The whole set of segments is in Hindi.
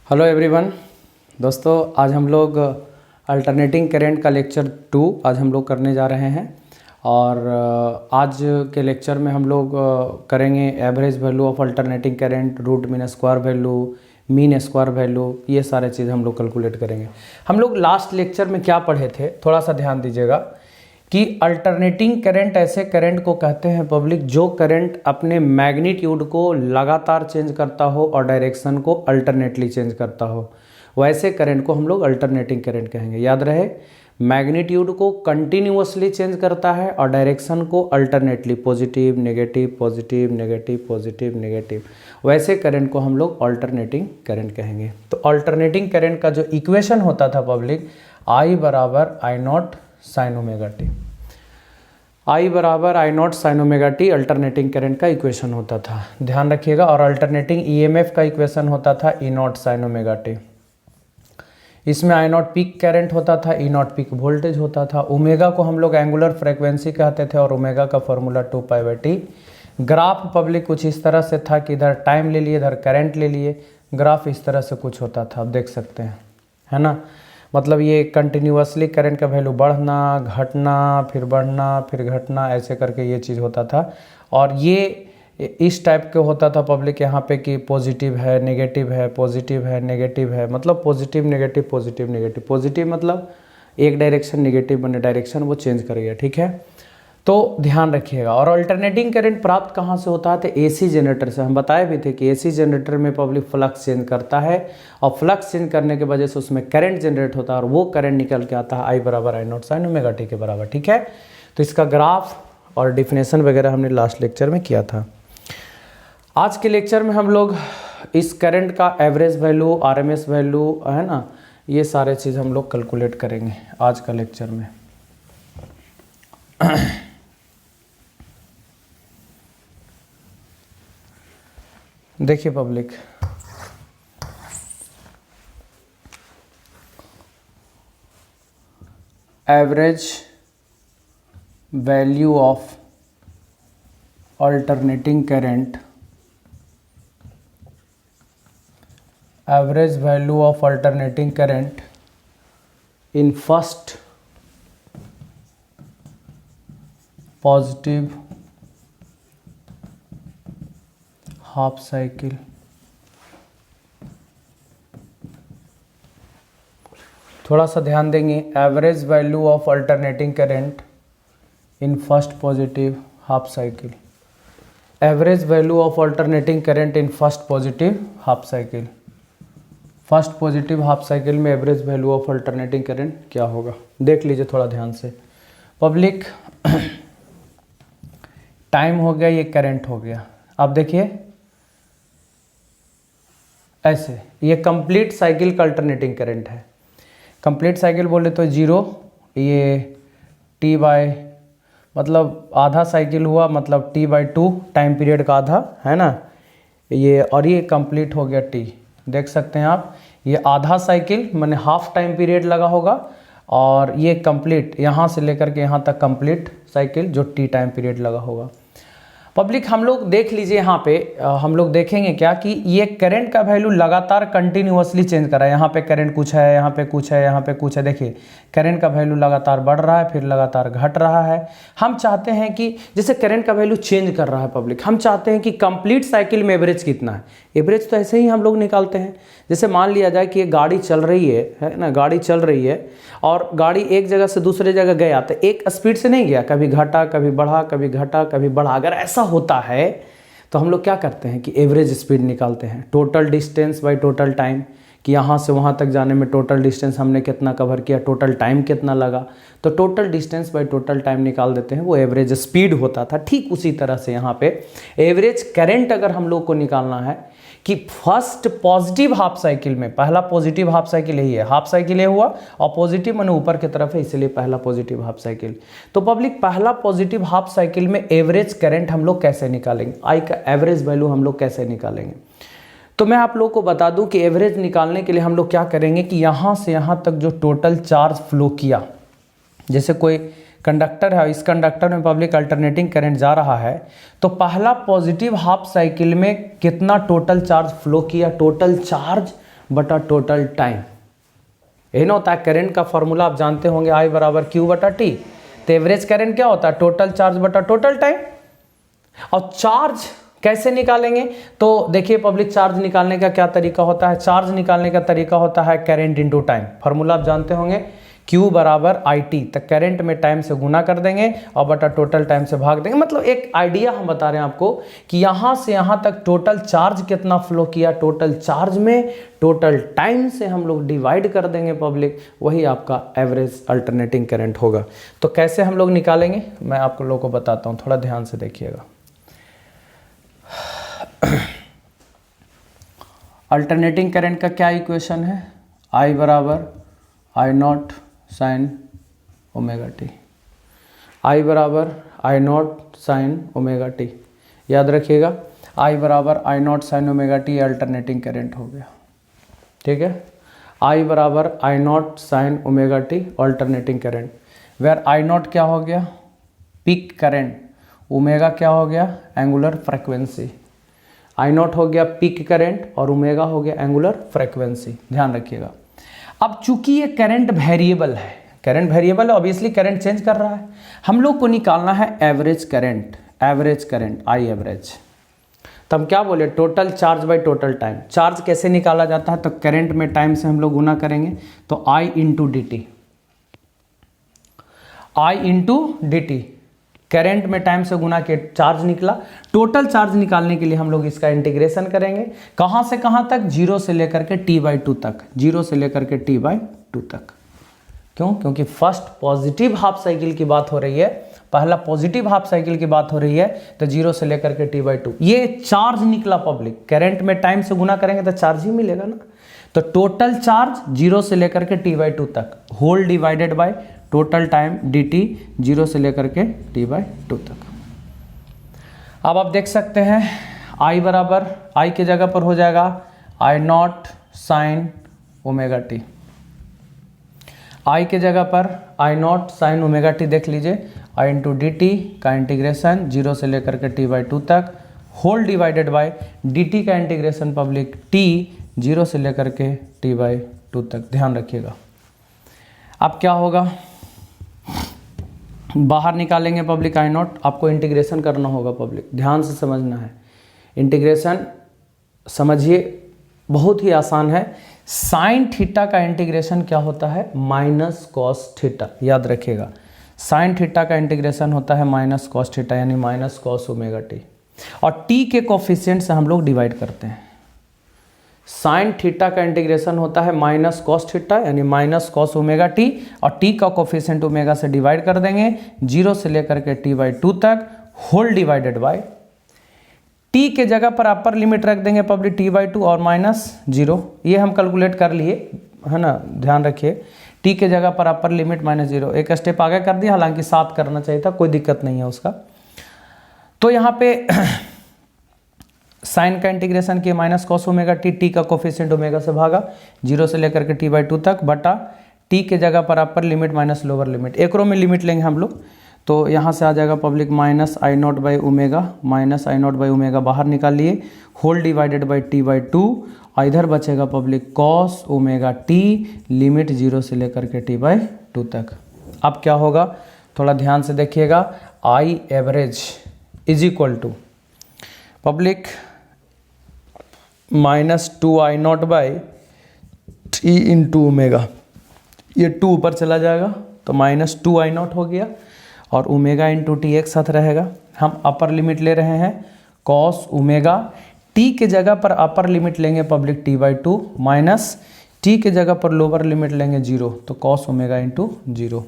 Hello everyone. दोस्तों, आज हम लोग अल्टरनेटिंग करंट का लेक्चर 2 आज हम लोग करने जा रहे हैं। और आज के लेक्चर में हम लोग करेंगे average value of alternating current, root mean square value, mean square value, ये सारे चीज़ हम लोग कैलकुलेट करेंगे। हम लोग लास्ट लेक्चर में क्या पढ़े थे, थोड़ा सा ध्यान दीजिएगा कि अल्टरनेटिंग करंट ऐसे करंट को कहते हैं पब्लिक जो करंट अपने मैग्नीट्यूड को लगातार चेंज करता हो और डायरेक्शन को अल्टरनेटली चेंज करता हो, वैसे करंट को हम लोग अल्टरनेटिंग करंट कहेंगे। याद रहे, मैग्नीट्यूड को कंटिन्यूअसली चेंज करता है और डायरेक्शन को alternately, positive negative positive negative positive negative, वैसे करंट को हम लोग अल्टरनेटिंग करंट कहेंगे। तो अल्टरनेटिंग करंट का जो इक्वेशन होता था पब्लिक, I बराबर I naught sine omega t, I बराबर I naught sine omega t alternating current का इक्वेशन होता था, ध्यान रखिएगा। और अल्टरनेटिंग EMF का इक्वेशन होता था E not sine omega T. इसमें I नॉट पीक करंट होता था, E नॉट पीक वोल्टेज होता था। ओमेगा को हम लोग एंगुलर फ्रेक्वेंसी कहते थे और ओमेगा का फॉर्मूला 2π/t। ग्राफ पब्लिक कुछ इस तरह से था कि इधर टाइम ले लिए, इधर करंट ले लिए, ग्राफ इस तरह से कुछ होता था, आप देख सकते हैं, है ना। मतलब ये कंटिन्यूअसली करंट का वैल्यू बढ़ना घटना फिर बढ़ना फिर घटना, ऐसे करके ये चीज़ होता था। और ये इस टाइप के होता था पब्लिक यहाँ पे कि पॉजिटिव है नेगेटिव है, पॉजिटिव है नेगेटिव है, मतलब positive negative positive negative, positive मतलब एक डायरेक्शन, नेगेटिव बने डायरेक्शन वो चेंज कर गया, ठीक है। तो ध्यान रखिएगा। और अल्टरनेटिंग करंट प्राप्त कहाँ से होता है, तो AC जनरेटर से। हम बताए भी थे कि AC जनरेटर में पब्लिक फ्लक्स चेंज करता है और फ्लक्स चेंज करने के वजह से उसमें करंट जनरेट होता है और वो करंट निकल के आता है I बराबर I naught sine omega T के बराबर, ठीक है। तो इसका ग्राफ और डिफिनेशन वगैरह हमने लास्ट लेक्चर में किया था। आज के लेक्चर में हम लोग इस करंट का एवरेज वैल्यू, RMS वैल्यू, है ना, ये सारे चीज़ हम लोग कैलकुलेट करेंगे आज का लेक्चर में। देखिए public, average value of alternating current, average value of alternating current in first positive half cycle थोड़ा सा ध्यान देंगे। Average value of alternating current in first positive half cycle, average value of alternating current in first positive half cycle. First positive half cycle में average value of alternating current क्या होगा, देख लीजिए थोड़ा ध्यान से पब्लिक। टाइम हो गया, ये करंट हो गया। अब देखिए ऐसे, ये कंप्लीट साइकिल का अल्टरनेटिंग करंट है। कंप्लीट साइकिल बोले तो 0, ये T बाय मतलब आधा साइकिल हुआ, मतलब T/2 टाइम पीरियड का आधा, है ना ये। और ये कंप्लीट हो गया T, देख सकते हैं आप, ये आधा साइकिल माने हाफ टाइम पीरियड लगा होगा, और ये कंप्लीट यहाँ से लेकर के यहाँ तक कंप्लीट साइकिल जो T टाइम पीरियड लगा होगा। पब्लिक हम लोग देख लीजिए यहाँ पे, हम लोग देखेंगे क्या कि ये करंट का वैल्यू लगातार कंटिन्यूअसली चेंज कर रहा है। यहाँ पे करंट कुछ है, यहाँ पे कुछ है, यहाँ पे कुछ है। देखिए करंट का वैल्यू लगातार बढ़ रहा है फिर लगातार घट रहा है। हम चाहते हैं कि जैसे करंट का वैल्यू चेंज कर रहा है पब्लिक, हम चाहते हैं कि कंप्लीट साइकिल में एवरेज कितना है। एवरेज तो ऐसे ही हम लोग निकालते हैं। जैसे मान लिया जाए कि ये गाड़ी चल रही है ना, गाड़ी चल रही है और गाड़ी एक जगह से दूसरे जगह गया, तो एक स्पीड से नहीं गया, कभी घटा कभी बढ़ा, कभी घटा कभी बढ़ा। अगर ऐसा होता है तो हम लोग क्या करते हैं कि एवरेज स्पीड निकालते हैं, total distance by total time, कि यहाँ से वहाँ तक जाने में टोटल डिस्टेंस हमने कितना कवर किया, टोटल टाइम कितना लगा, तो total distance by total time निकाल देते हैं, वो एवरेज स्पीड होता था। ठीक उसी तरह से यहाँ पे एवरेज करंट अगर हम लोग को निकालना है कि फर्स्ट पॉजिटिव हाफ साइकिल में, पहला पॉजिटिव हाफ साइकिल यही है, हाफ साइकिल ये हुआ और पॉजिटिव माने ऊपर की तरफ है, इसलिए पहला पॉजिटिव हाफ साइकिल। तो पब्लिक पहला पॉजिटिव हाफ साइकिल में एवरेज करंट हम लोग कैसे निकालेंगे, I का एवरेज वैल्यू हम लोग कैसे निकालेंगे। तो मैं आप लोग को बता दूं कि एवरेज निकालने के लिए हम लोग क्या करेंगे कि यहाँ से यहाँ तक जो टोटल चार्ज फ्लो किया, जैसे कोई कंडक्टर है, इस कंडक्टर में पब्लिक अल्टरनेटिंग करंट जा रहा है, तो पहला पॉजिटिव हाफ साइकिल में कितना टोटल चार्ज फ्लो किया, टोटल चार्ज बटा टोटल टाइम। यही ना होता है करंट का फॉर्मूला, आप जानते होंगे I बराबर Q बटा T। तो एवरेज करंट क्या होता है? टोटल चार्ज बटा टोटल टाइम। और चार्ज कैसे निकालेंगे? तो देखिए पब्लिक, चार्ज निकालने का क्या तरीका होता है? चार्ज निकालने का तरीका होता है करंट इंटू टाइम। फॉर्मूला आप जानते होंगे, Q बराबर IT। तो करंट में टाइम से गुना कर देंगे और बटा टोटल टाइम से भाग देंगे। मतलब एक आइडिया हम बता रहे हैं आपको कि यहाँ से यहाँ तक टोटल चार्ज कितना फ्लो किया, टोटल चार्ज में टोटल टाइम से हम लोग डिवाइड कर देंगे पब्लिक, वही आपका एवरेज अल्टरनेटिंग करंट होगा। तो कैसे हम लोग निकालेंगे मैं आप लोगों को बताता हूँ, थोड़ा ध्यान से देखिएगा। अल्टरनेटिंग करंट का क्या इक्वेशन है? I बराबर I not sine omega t. I बराबर I not sine omega t. याद रखिएगा, I बराबर I not sine omega t alternating current हो गया। ठीक है, I बराबर I not sine omega t alternating current, where I not क्या हो गया? Peak current. ओमेगा क्या हो गया? Angular frequency. I नॉट हो गया पीक करंट और ओमेगा हो गया एंगुलर फ्रीक्वेंसी। ध्यान रखिएगा। अब चूंकि ये करंट वेरिएबल है, करंट वेरिएबल है, ऑब्वियसली करंट चेंज कर रहा है, हम लोग को निकालना है average current. Average current I average. तो हम क्या बोले? Total charge by total time. Charge कैसे निकाला जाता है? तो करंट में टाइम से हम लोग गुना करेंगे, तो I into D T. I into D T, current में टाइम से गुना के चार्ज निकला। टोटल चार्ज निकालने के लिए हम लोग इसका इंटीग्रेशन करेंगे। कहां से कहां तक? 0 से लेकर के t/2 तक। 0 से लेकर के t/2 तक। क्यों? क्योंकि फर्स्ट पॉजिटिव हाफ साइकिल की बात हो रही है, पहला पॉजिटिव हाफ साइकिल की बात हो रही है, तो 0 से लेकर के t/2 ये चार्ज निकला पब्लिक। करंट में टाइम से गुना करेंगे तो चार्ज ही मिलेगा ना। तो टोटल चार्ज 0 से लेकर के t/2 तक, whole divided by total time dt, 0 से लेकर के t/2 तक। अब आप देख सकते हैं I बराबर, I के जगह पर हो जाएगा I not sine omega t. I के जगह पर I not sine omega T देख लीजिए, I इंटू डी टी का इंटीग्रेशन 0 से लेकर के t/2 तक, होल डिवाइडेड बाय dt का इंटीग्रेशन पब्लिक t 0 से लेकर के t/2 तक। ध्यान रखिएगा। अब क्या होगा? बाहर निकालेंगे पब्लिक I नॉट। आपको इंटीग्रेशन करना होगा पब्लिक, ध्यान से समझना है। इंटीग्रेशन समझिए, बहुत ही आसान है। साइन थीटा का इंटीग्रेशन क्या होता है? Minus cos theta. याद रखिएगा, साइन थीटा का इंटीग्रेशन होता है माइनस कॉस थीटा, यानी माइनस कॉस ओमेगा टी। और टी के कोफिशिएंट से हम लोग डिवाइड करते हैं। साइन थीटा का इंटीग्रेशन होता है माइनस कॉस थीटा, यानी माइनस कॉस ओमेगा टी, और टी का कोफिशिएंट ओमेगा से डिवाइड कर देंगे 0 से लेकर के t/2 तक, होल डिवाइडेड बाय टी के जगह पर अपर लिमिट रख देंगे पब्लिक t/2 और -0। ये हम कैलकुलेट कर लिए है ना, ध्यान रखिए। टी के जगह पर अपर लिमिट -0, एक स्टेप आगे कर दिया, हालांकि 7 करना चाहिए था, कोई दिक्कत नहीं है उसका। तो यहाँ पे साइन का इंटीग्रेशन किया minus cos omega T, T का कोफिशिएंट ओमेगा से भागा 0 से लेकर के t/2 तक, बटा टी के जगह पर upper limit minus lower limit, एक रो में लिमिट लेंगे हम लोग। तो यहाँ से आ जाएगा public -I not by omega, -I not by omega बाहर निकाल लिए, होल डिवाइडेड बाई t/2, और इधर बचेगा public cos omega t, limit 0 से लेकर के t/2 तक। अब क्या होगा? थोड़ा ध्यान से देखिएगा। I average is equal to public -2I not by t into omega. ये 2 ऊपर चला जाएगा तो -2I नॉट हो गया, और ओमेगा इंटू टी एक साथ रहेगा। हम अपर लिमिट ले रहे हैं कॉस ओमेगा, टी के जगह पर अपर लिमिट लेंगे पब्लिक t/2, माइनस टी के जगह पर लोअर लिमिट लेंगे 0, तो कॉस ओमेगा इंटू 0।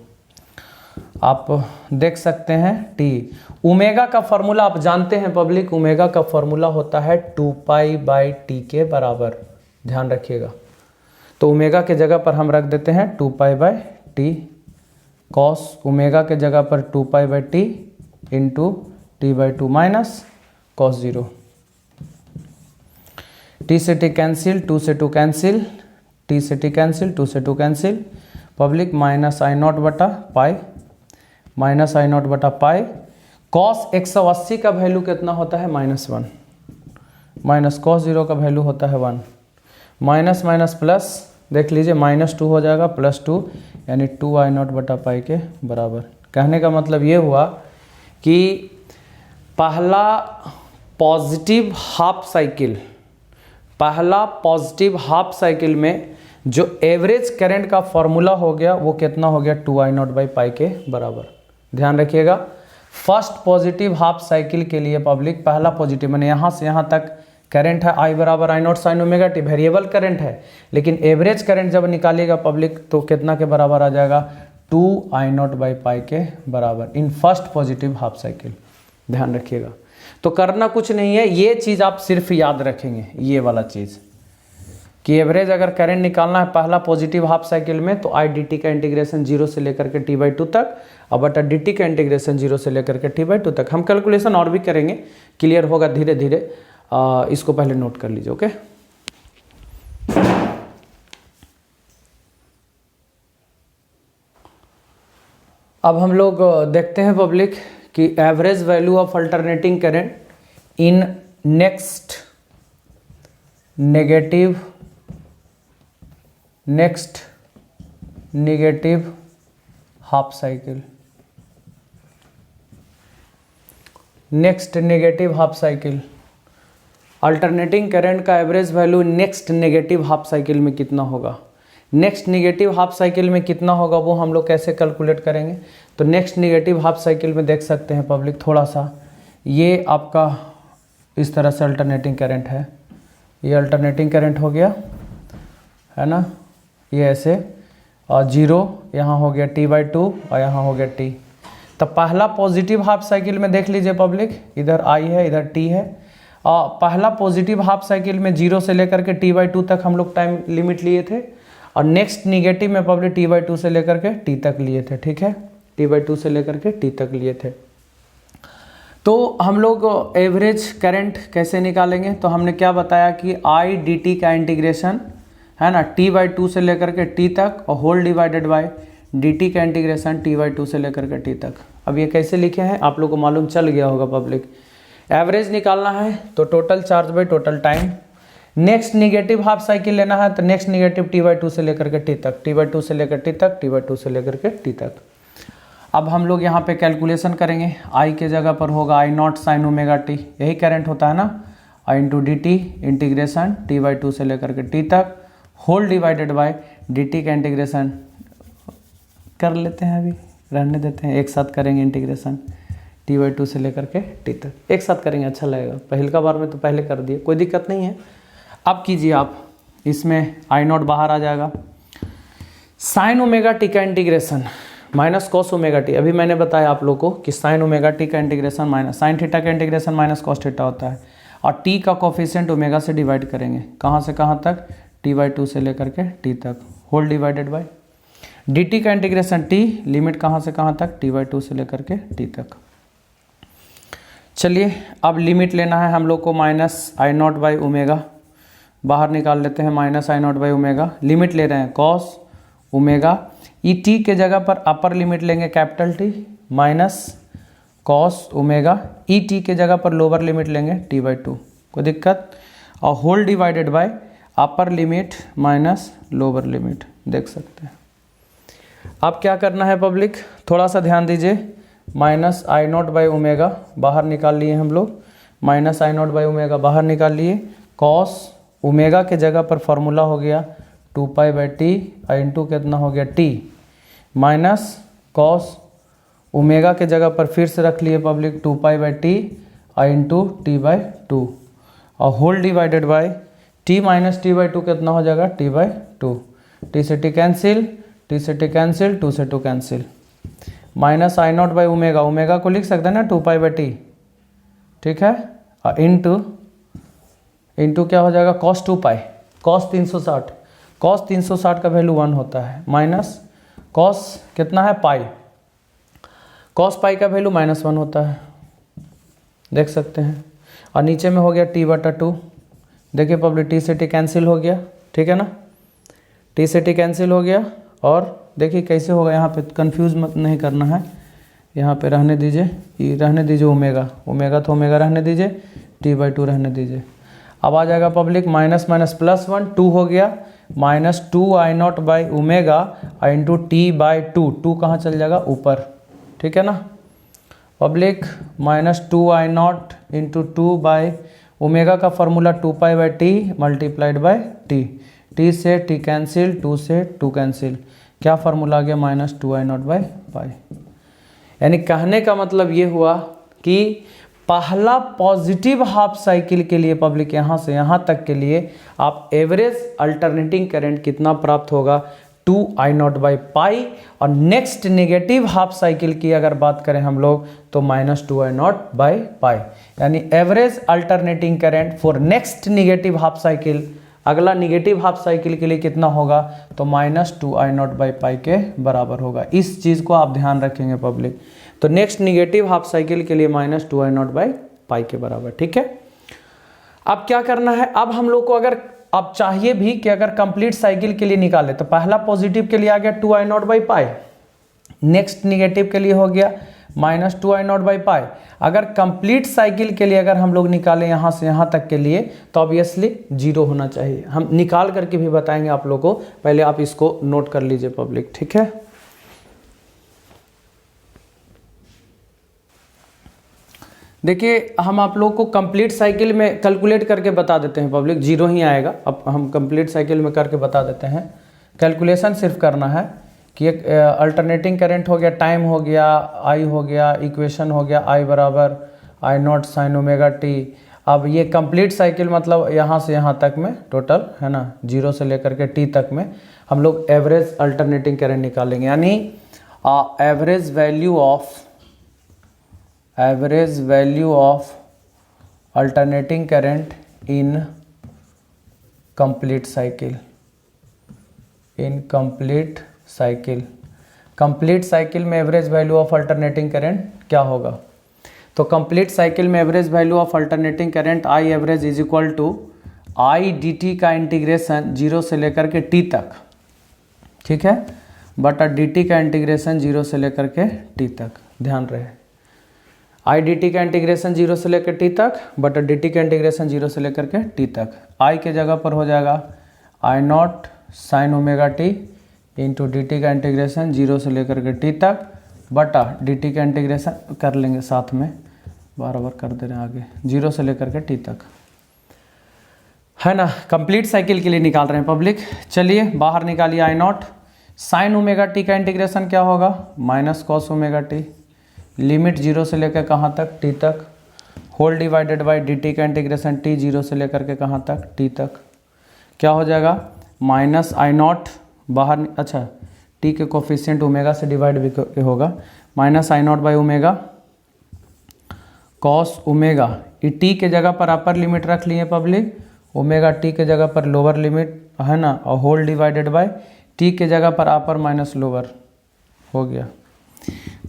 आप देख सकते हैं टी। ओमेगा का फॉर्मूला आप जानते हैं पब्लिक, ओमेगा का फॉर्मूला होता है 2π/t के बराबर। ध्यान रखिएगा। तो ओमेगा के जगह पर हम रख देते हैं 2π/t, कॉस ओमेगा के जगह पर 2π/t into t/2 minus cos 0। t से t कैंसिल, 2 से 2 कैंसिल, t से t कैंसिल, 2 से 2 कैंसिल, पब्लिक -I नॉट बटा पाई, -I नॉट बटा पाई। कॉस 180 का वैल्यू कितना होता है? -1, माइनस कॉस 0 का वैल्यू होता है 1, माइनस माइनस प्लस, देख लीजिए -2 हो जाएगा +2, यानी 2I0/पाई के बराबर। कहने का मतलब ये हुआ कि पहला पॉजिटिव हाफ साइकिल में जो एवरेज करंट का फॉर्मूला हो गया वो कितना हो गया, 2I0/पाई के बराबर। ध्यान रखिएगा, फर्स्ट पॉजिटिव हाफ साइकिल के लिए पब्लिक, पहला पॉजिटिव मैंने यहाँ से यहाँ तक करंट है I बराबर I0 sin omega T, variable current है, लेकिन एवरेज करंट जब निकालिएगा पब्लिक तो कितना के बराबर आ जाएगा, 2I0/पाई के बराबर इन फर्स्ट पॉजिटिव हाफ साइकिल। ध्यान रखिएगा, तो करना कुछ नहीं है, ये चीज़ आप सिर्फ याद रखेंगे, ये वाला चीज़ कि एवरेज अगर करंट निकालना है पहला पॉजिटिव हाफ साइकिल में तो I/dt का इंटीग्रेशन 0 से लेकर के T/2 तक, और बटा dt का इंटीग्रेशन 0 से लेकर के T/2 तक। हम कैलकुलेशन और भी करेंगे, क्लियर होगा धीरे धीरे, इसको पहले नोट कर लीजिए। ओके, अब हम लोग देखते हैं पब्लिक कि average value of alternating current in next negative half cycle. Next negative half cycle, alternating current का average value next negative half cycle में कितना होगा। नेक्स्ट नेगेटिव हाफ साइकिल में कितना होगा वो हम लोग कैसे कैलकुलेट करेंगे, तो नेक्स्ट नेगेटिव हाफ साइकिल में देख सकते हैं पब्लिक, थोड़ा सा ये आपका इस तरह से अल्टरनेटिंग करंट है, ये अल्टरनेटिंग करंट हो गया है ना, ये ऐसे, और 0 यहाँ हो गया T/2 और यहाँ हो गया T। तो पहला पॉजिटिव हाफ साइकिल में देख लीजिए पब्लिक, इधर I है इधर T है, और पहला पॉजिटिव हाफ साइकिल में 0 से लेकर के T/2 तक हम लोग टाइम लिमिट लिए थे, और नेक्स्ट निगेटिव में पब्लिक T/2 से लेकर के T तक लिए थे। ठीक है, T/2 से लेकर के T तक लिए थे। तो हम लोग एवरेज करंट कैसे निकालेंगे, तो हमने क्या बताया कि I/dt का इंटीग्रेशन है ना T/2 से लेकर के T तक, और होल डिवाइडेड बाय dt का इंटीग्रेशन T/2 से लेकर के T तक। अब ये कैसे लिखे हैं आप लोग को मालूम चल गया होगा पब्लिक। एवरेज निकालना है तो total charge by total time, next negative half cycle लेना है तो नेक्स्ट निगेटिव T/2 से लेकर के T तक, T/2 से लेकर T तक, T/2 से लेकर के T तक। अब हम लोग यहाँ पे कैलकुलेशन करेंगे, I के जगह पर होगा I0 sin ओमेगा टी, यही करंट होता है ना, I/dt इंटीग्रेशन T/2 से लेकर के T तक, होल डिवाइडेड बाय dt का इंटीग्रेशन कर लेते हैं, अभी रहने देते हैं, एक साथ करेंगे इंटीग्रेशन T/2 से लेकर के T तक, एक साथ करेंगे, अच्छा लगेगा। पहले बार में तो पहले कर दिए, कोई दिक्कत नहीं है। अब कीजिए आप, इसमें I0 बाहर आ जाएगा, साइन ओमेगा टी का integration minus cos omega T. अभी मैंने बताया आप लोग को कि साइन ओमेगा टी का इंटीग्रेशन माइनस साइन थीटा का इंटीग्रेशन माइनस कॉस थीटा होता है, और टी का कोफिशिएंट ओमेगा से डिवाइड करेंगे, कहाँ से कहाँ तक, T/2 से लेकर के T तक, होल डिवाइडेड बाय dt का इंटीग्रेशन T, लिमिट कहाँ से कहाँ तक, T/2 से लेकर के T तक। चलिए अब लिमिट लेना है हम लोग को -I0/ओमेगा, बाहर निकाल लेते हैं -I0/ओमेगा, लिमिट ले रहे हैं कॉस ओमेगा, ई टी के जगह पर अपर लिमिट लेंगे capital T minus cos omega, E T के जगह पर लोअर लिमिट लेंगे T/2, कोई दिक्कत, और whole divided by upper limit minus lower limit, देख सकते हैं। अब क्या करना है पब्लिक, थोड़ा सा ध्यान दीजिए, -I0/ओमेगा बाहर निकाल लिए हम लोग, -I0/ओमेगा बाहर निकाल लिए, कॉस ओमेगा के जगह पर फॉर्मूला हो गया 2π/t इंटू कितना हो गया T, माइनस कॉस ओमेगा के जगह पर फिर से रख लिए पब्लिक 2π/t इंटू T/2, और whole divided by T minus T/2 कितना हो जाएगा T/2, T से T कैंसिल, T से T कैंसिल, 2 से 2 कैंसिल, -I0/ओमेगा, ओमेगा को लिख सकते हैं ना 2π/t, ठीक है, और इंटू क्या हो जाएगा cos 2π, cos 360, cos 360 का वैल्यू 1 होता है, माइनस cos कितना है पाई, cos पाई का वैल्यू -1 होता है, देख सकते हैं, और नीचे में हो गया T/2, देखिए पब्लिक T से T कैंसिल हो गया, ठीक है ना, T से T कैंसिल हो गया, और देखिए कैसे होगा, यहाँ पे कंफ्यूज मत नहीं करना है, यहाँ पे रहने दीजिए, ये रहने दीजिए ओमेगा, ओमेगा तो ओमेगा रहने दीजिए, T/2 रहने दीजिए। अब आ जाएगा पब्लिक माइनस माइनस प्लस 1, 2 हो गया, minus 2I0 by omega into t by 2 कहाँ चल जाएगा ऊपर, ठीक है ना public. Minus 2I0 into 2 by omega का formula 2 pi by t multiplied by t, t से टी कैंसिल, 2 से 2 कैंसिल, क्या फार्मूला आ गया माइनस 2I0 बाई पाई। यानी कहने का मतलब ये हुआ कि पहला पॉजिटिव हाफ साइकिल के लिए पब्लिक यहाँ से यहाँ तक के लिए आप एवरेज अल्टरनेटिंग करंट कितना प्राप्त होगा 2I0 बाई पाई, और नेक्स्ट नेगेटिव हाफ साइकिल की अगर बात करें हम लोग तो माइनस 2I0 बाई पाई। यानी average alternating current for next negative half cycle, अगला निगेटिव हाफ साइकिल के लिए कितना होगा तो माइनस 2I0 बाई पाई के बराबर होगा। इस चीज़ को आप ध्यान रखेंगे पब्लिक। तो नेक्स्ट निगेटिव हाफ साइकिल के लिए माइनस 2I0 बाई पाई के बराबर, ठीक है। अब क्या करना है, अब हम लोग को अगर अब चाहिए भी कि अगर कंप्लीट साइकिल के लिए निकाले तो पहला पॉजिटिव के लिए आ गया 2I0 by pi, next negative के लिए हो गया माइनस 2I0 बाई पाई। अगर कंप्लीट साइकिल के लिए अगर हम लोग निकालें यहाँ से यहाँ तक के लिए तो ऑब्वियसली 0 होना चाहिए। हम निकाल करके भी बताएंगे आप लोगों को, पहले आप इसको नोट कर लीजिए पब्लिक, ठीक है। देखिए हम आप लोग को कंप्लीट साइकिल में कैलकुलेट करके बता देते हैं पब्लिक, 0 ही आएगा। अब हम कंप्लीट साइकिल में करके बता देते हैं, कैलकुलेशन सिर्फ करना है कि एक अल्टरनेटिंग करंट हो गया, टाइम हो गया, आई हो गया, इक्वेशन हो गया आई बराबर I0 साइन ओमेगा टी। अब ये कंप्लीट साइकिल मतलब यहाँ से यहाँ तक में टोटल है ना, 0 से लेकर के टी तक में हम लोग एवरेज अल्टरनेटिंग करंट निकालेंगे। यानी average value of alternating current in complete cycle, complete cycle में average value of alternating current क्या होगा। तो कंप्लीट साइकिल में average value of alternating current I average is equal to I D T का इंटीग्रेशन 0 से लेकर के टी तक, ठीक है, बटा डी टी का इंटीग्रेशन 0 से लेकर के टी तक। ध्यान रहे आई डी टी का इंटीग्रेशन 0 से लेकर टी तक बटा डी टी का इंटीग्रेशन 0 से लेकर के टी तक। आई के जगह पर हो जाएगा I0 sine omega T into D T का इंटीग्रेशन 0 से लेकर के टी तक बटा डी टी का इंटीग्रेशन कर लेंगे साथ में, बराबर कर दे रहे हैं आगे, 0 से लेकर के टी तक, है ना। कंप्लीट साइकिल के लिए निकाल रहे हैं पब्लिक। चलिए बाहर निकालिए I0 साइन ओमेगा टी का इंटीग्रेशन क्या होगा minus cos omega t, limit 0 से लेकर कहाँ तक टी तक, whole divided by d T का इंटीग्रेशन टी 0 से लेकर के कहाँ तक टी तक, क्या हो जाएगा माइनस I0 बाहर, अच्छा टी के कोफिशिएंट ओमेगा से डिवाइड भी होगा, minus I0 by omega cos omega, ये टी के जगह पर अपर लिमिट रख लिए पब्लिक, ओमेगा टी के जगह पर लोअर लिमिट है ना, और होल डिवाइडेड बाई टी के जगह पर अपर माइनस लोअर हो गया।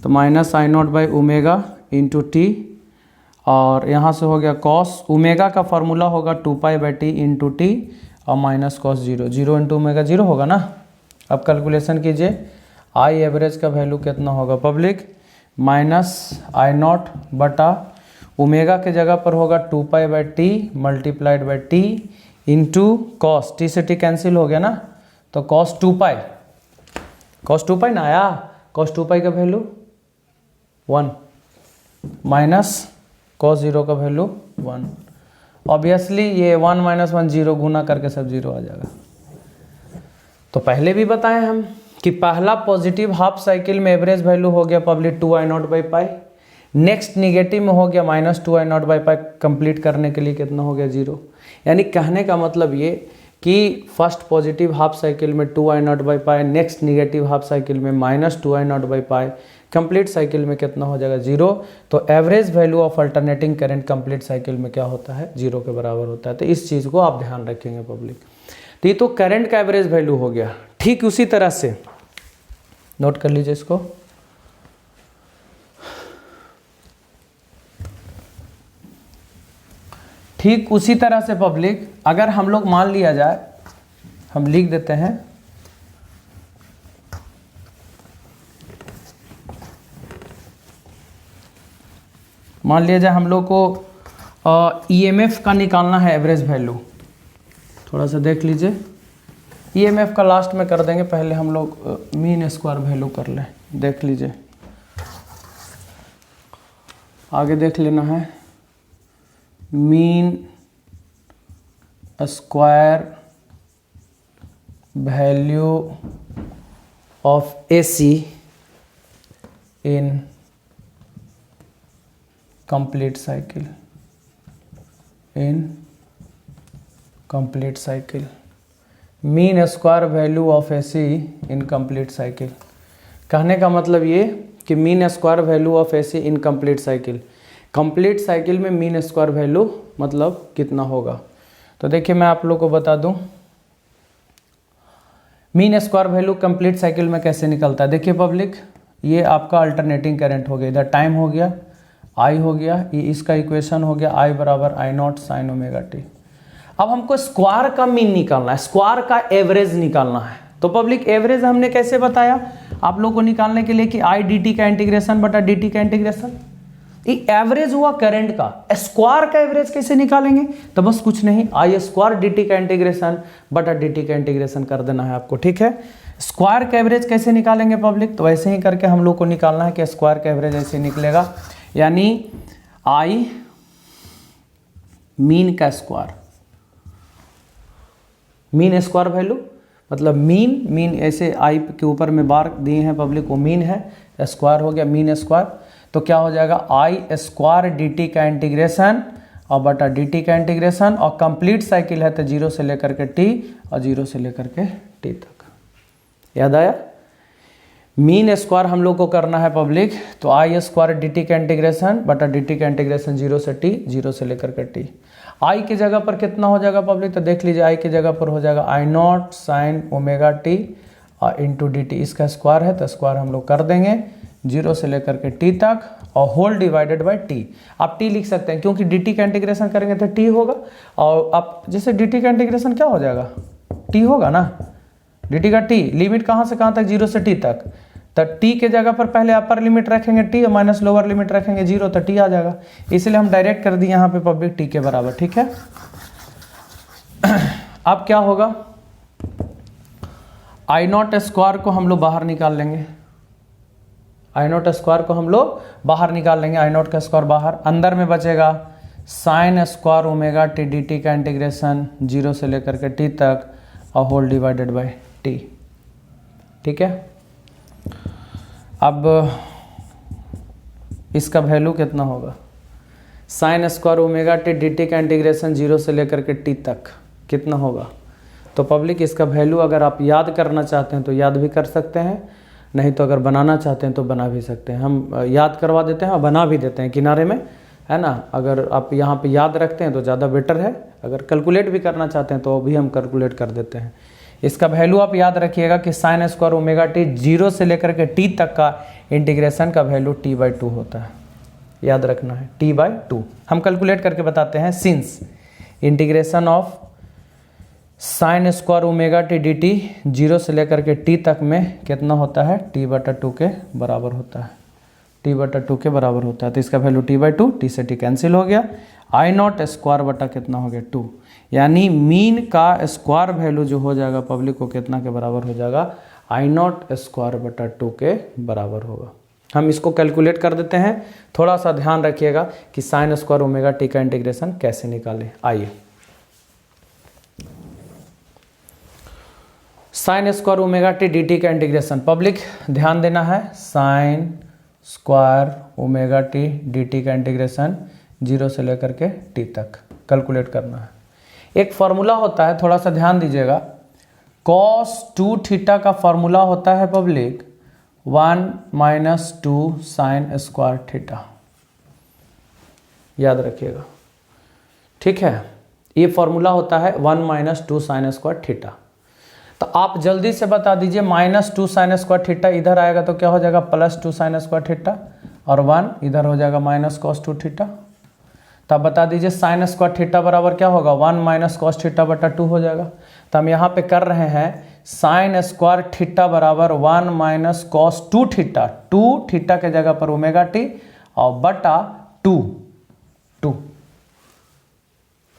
तो minus I0 by omega into T, और यहाँ से हो गया कॉस ओमेगा का फॉर्मूला होगा 2 pi by t into T और माइनस कॉस 0 इंटू ओमेगा 0 होगा ना। अब कैलकुलेशन कीजिए आई एवरेज का वैल्यू कितना होगा पब्लिक, माइनस I0 बटा ओमेगा के जगह पर होगा 2 pi by t multiplied by t into cos, T से टी कैंसिल हो गया ना, तो कॉस 2 पाई ना आया, कॉस 2 पाई का वैल्यू 1 माइनस कॉस 0 का वैल्यू 1। ऑब्वियसली ये 1 माइनस 1 0 गुना करके सब 0 आ जाएगा। तो पहले भी बताए हम कि पहला पॉजिटिव हाफ साइकिल में एवरेज वैल्यू हो गया public 2I0 by pi, next negative में हो गया minus 2I0 by pi, complete करने के लिए कितना हो गया 0। यानी कहने का मतलब ये कि फर्स्ट पॉजिटिव हाफ साइकिल में 2I0 by pi, next negative half cycle में minus 2I0 by pi, complete cycle में कितना हो जाएगा 0। तो average value of alternating current complete cycle में क्या होता है 0 के बराबर होता है। तो इस चीज़ को आप ध्यान रखेंगे पब्लिक। तो ये तो करंट का एवरेज वैल्यू हो गया। ठीक उसी तरह से नोट कर लीजिए इसको, ठीक उसी तरह से पब्लिक अगर हम लोग मान लिया जाए, हम लिख देते हैं मान लिया जाए हम लोग को ईएमएफ का निकालना है एवरेज वैल्यू। थोड़ा सा देख लीजिए, ईएमएफ का लास्ट में कर देंगे, पहले हम लोग मीन स्क्वायर वैल्यू कर लें। देख लीजिए, आगे देख लेना है, mean square value of AC in complete cycle, in complete cycle, mean square value of AC in complete cycle. कहने का मतलब ये कि mean square value of AC in complete cycle, complete cycle में मीन स्क्वायर वैल्यू मतलब कितना होगा। तो देखिए मैं आप लोग को बता दूं, mean square value complete cycle में कैसे निकलता है। देखिए पब्लिक, ये आपका अल्टरनेटिंग करंट हो गया, इधर टाइम हो गया, आई हो गया, ये इसका इक्वेशन हो गया, आई बराबर I naught sine omega T. अब हमको स्क्वायर का मीन निकालना है, स्क्वायर का एवरेज निकालना है। तो पब्लिक एवरेज हमने कैसे बताया आप लोग को निकालने के लिए कि आई डी टी का इंटीग्रेशन बटा डी टी का इंटीग्रेशन। ये एवरेज हुआ करंट का, स्क्वायर का एवरेज कैसे निकालेंगे। तो बस कुछ नहीं, आई स्क्वायर डी टी का इंटीग्रेशन बटा डी टी का इंटीग्रेशन कर देना है आपको, ठीक है। स्क्वायर का एवरेज कैसे निकालेंगे पब्लिक, तो ऐसे ही करके हम लोग को निकालना है कि स्क्वायर का एवरेज ऐसे निकलेगा, यानी आई मीन का स्क्वायर, मीन स्क्वायर वैल्यू मतलब मीन ऐसे आई के ऊपर में बार दिए हैं पब्लिक, वो मीन है, स्क्वायर हो गया मीन स्क्वायर। तो क्या हो जाएगा, आई स्क्वायर डी टी का इंटीग्रेशन और बटा डी टी का इंटीग्रेशन, और कंप्लीट साइकिल है तो 0 से लेकर के टी और 0 से लेकर के टी तक। याद आया, मीन स्क्वायर हम लोग को करना है पब्लिक, तो आई स्क्वायर डी टी का इंटीग्रेशन बटा डी टी का इंटीग्रेशन 0 से टी, 0 से लेकर के टी। आई की जगह पर कितना हो जाएगा पब्लिक, तो देख लीजिए, आई की जगह पर हो जाएगा आई नॉट साइन ओमेगा टी और इंटू डी टी, इसका स्क्वायर है तो स्क्वायर हम लोग कर देंगे 0 से लेकर के टी तक, और होल डिवाइडेड बाय टी। आप टी लिख सकते हैं क्योंकि डी टी का इंटीग्रेशन करेंगे तो टी होगा, और आप जैसे डी टी का इंटीग्रेशन क्या हो जाएगा, टी होगा ना, डी टी का टी, लिमिट कहाँ से कहाँ तक, 0 से टी तक। तो टी के जगह पर पहले अपर लिमिट रखेंगे टी और माइनस लोअर लिमिट रखेंगे 0, तो टी आ जाएगा, इसलिए हम डायरेक्ट कर दिए यहाँ पे पब्लिक टी के बराबर, ठीक है। अब क्या होगा, आई नॉट स्क्वायर को हम लोग बाहर निकाल लेंगे, आई नॉट स्क्वायर को हम लोग बाहर निकाल लेंगे, आई नॉट का स्क्वायर बाहर, अंदर में बचेगा sine square omega T D T का इंटीग्रेशन 0 से लेकर के टी तक और होल डिवाइडेड बाय टी, ठीक है। अब इसका वैल्यू कितना होगा, sine square omega T D T का इंटीग्रेशन 0 से लेकर के टी तक कितना होगा। तो पब्लिक इसका वैल्यू अगर आप याद करना चाहते हैं तो याद भी कर सकते हैं, नहीं तो अगर बनाना चाहते हैं तो बना भी सकते हैं। हम याद करवा देते हैं और बना भी देते हैं किनारे में, है ना। अगर आप यहाँ पे याद रखते हैं तो ज़्यादा बेटर है, अगर कैलकुलेट भी करना चाहते हैं तो भी हम कैलकुलेट कर देते हैं। इसका वैल्यू आप याद रखिएगा कि साइन स्क्वायर ओमेगा टी 0 से लेकर के टी तक का इंटीग्रेशन का वैल्यू t/2 होता है, याद रखना है t/2। हम कैलकुलेट करके बताते हैं, since integration of sine square omega T D T 0 से लेकर के टी तक में कितना होता है, t/2 के बराबर होता है, t/2 के बराबर होता है। तो इसका वैल्यू t/2, टी से टी कैंसिल हो गया, आई नॉट स्क्वायर बटा कितना हो गया 2, यानी मीन का स्क्वायर वैल्यू जो हो जाएगा पब्लिक को कितना के बराबर हो जाएगा, आई नॉट स्क्वायर बटा 2 के बराबर होगा। हम इसको कैलकुलेट कर देते हैं, थोड़ा सा ध्यान रखिएगा कि साइन स्क्वायर ओमेगा टी का इंटीग्रेशन कैसे निकालें। आइए, sine square omega T D T का इंटीग्रेशन पब्लिक ध्यान देना है, sine square omega T D T का इंटीग्रेशन 0 से लेकर के टी तक कैलकुलेट करना है। एक फॉर्मूला होता है, थोड़ा सा ध्यान दीजिएगा, cos 2 थीटा का फॉर्मूला होता है पब्लिक 1 - 2 साइन स्क्वायर थीटा, याद रखिएगा, ठीक है। ये फॉर्मूला होता है 1 - 2 साइन स्क्वायर थीटा। तो आप जल्दी से बता दीजिए, -2 साइन स्क्वायर थीटा इधर आएगा तो क्या हो जाएगा, +2 साइन स्क्वायर थीटा, और 1 इधर हो जाएगा -cos 2 थीटा। तो आप बता दीजिए साइन स्क्वायर थीटा बराबर क्या होगा, 1 - cos थीटा बटा 2 हो जाएगा। तो हम यहाँ पे कर रहे हैं साइन स्क्वायर थीटा बराबर 1 - cos 2 थीटा, 2 थीटा के जगह पर ओमेगा टी और बटा 2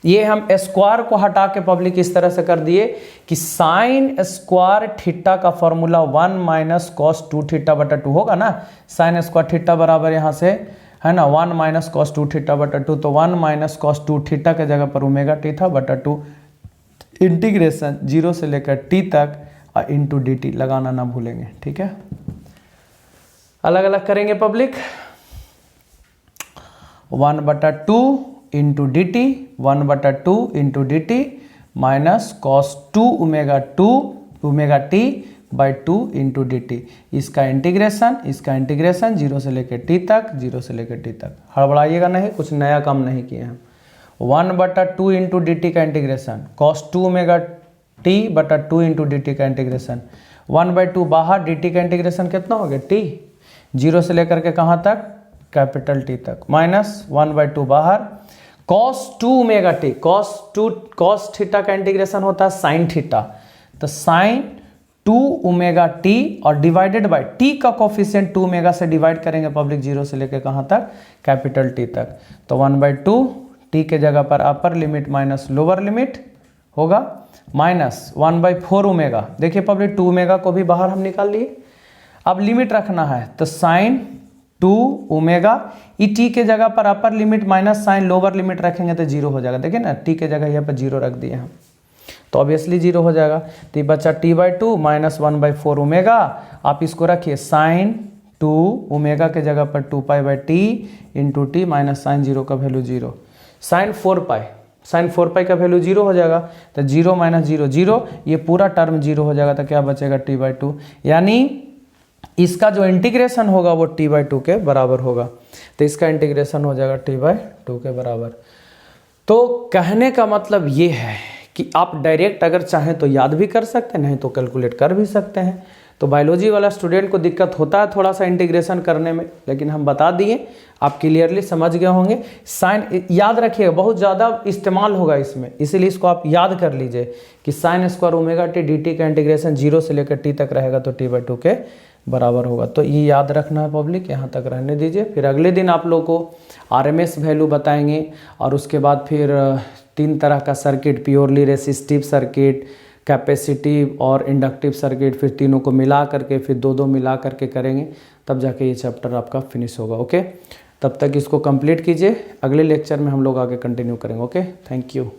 ये हम स्क्वायर को हटा के पब्लिक इस तरह से कर दिए कि साइन स्क्वायर थीटा का फॉर्मूला 1 माइनस कॉस 2 थीटा बटा 2 होगा ना। साइन स्क्वायर थीटा बराबर यहाँ से है ना 1 माइनस कॉस 2 थीटा बटा 2, तो 1 माइनस कॉस 2 थीटा के जगह पर ओमेगा टी था बटा 2 इंटीग्रेशन 0 से लेकर टी तक और इंटू डी टी लगाना ना भूलेंगे, ठीक है। अलग अलग करेंगे पब्लिक। 1 बटा 2 इंटू डी टी, 1 बटा 2 into D T minus cos 2 omega T by 2 into D T. इसका इंटीग्रेशन 0 से लेकर टी तक, 0 से लेकर टी तक। हड़बड़ाइएगा नहीं, कुछ नया काम नहीं किए हम। 1 बटा 2 इंटू डी टी का इंटीग्रेशन, कॉस 2 ओमेगा टी बटा 2 इंटू डी टी का इंटीग्रेशन, 1/2 बाहर, डी टी का इंटीग्रेशन कितना हो गया टी, 0 से लेकर के कहाँ तक, कैपिटल टी तक, माइनस 1/2 बाहर, cos 2 omega T, cos theta का इंटीग्रेशन होता है साइन थीटा, तो साइन 2 ओमेगा टी और डिवाइडेड बाय टी का कोफिशिएंट 2 ओमेगा से डिवाइड करेंगे पब्लिक 0 से लेकर कहाँ तक, कैपिटल टी तक, तो 1/2 टी के जगह पर upper limit minus lower limit होगा, माइनस 1/4 ओमेगा। देखिए पब्लिक 2 ओमेगा को भी बाहर हम निकाल लिए। अब लिमिट रखना है तो साइन 2 ओमेगा, ई टी के जगह पर upper limit minus sine lower limit रखेंगे तो 0 हो जाएगा। देखिए ना टी के जगह यहाँ पर 0 रख दिए हम, तो ऑब्वियसली 0 हो जाएगा। तो ये बच्चा t/2 माइनस 1/4 ओमेगा। आप इसको रखिए साइन 2 ओमेगा के जगह पर 2π/t into T minus sign 0 का वैल्यू 0, साइन 4π का वैल्यू 0 हो जाएगा, तो 0 माइनस 0 0, ये पूरा टर्म 0 हो जाएगा, तो क्या बचेगा t/2, यानी इसका जो इंटीग्रेशन होगा वो t/2 के बराबर होगा। तो इसका इंटीग्रेशन हो जाएगा t/2 के बराबर। तो कहने का मतलब ये है कि आप डायरेक्ट अगर चाहें तो याद भी कर सकते हैं, नहीं तो कैलकुलेट कर भी सकते हैं। तो बायोलॉजी वाला स्टूडेंट को दिक्कत होता है थोड़ा सा इंटीग्रेशन करने में, लेकिन हम बता दिए, आप क्लियरली समझ गए होंगे। साइन याद रखिएगा, बहुत ज़्यादा इस्तेमाल होगा इसमें, इसीलिए इसको आप याद कर लीजिए कि sine square omega T D T का इंटीग्रेशन 0 से लेकर टी तक रहेगा तो t/2 के बराबर होगा। तो ये याद रखना है पब्लिक, यहाँ तक रहने दीजिए। फिर अगले दिन आप लोग को RMS वैल्यू बताएंगे और उसके बाद फिर 3 तरह का circuit, purely resistive circuit, capacitive और इंडक्टिव सर्किट, फिर तीनों को मिला करके फिर 2-2 मिला करके करेंगे, तब जाके ये चैप्टर आपका फिनिश होगा। ओके, तब तक इसको कंप्लीट कीजिए, अगले लेक्चर में हम लोग आगे कंटिन्यू करेंगे। Okay, thank you.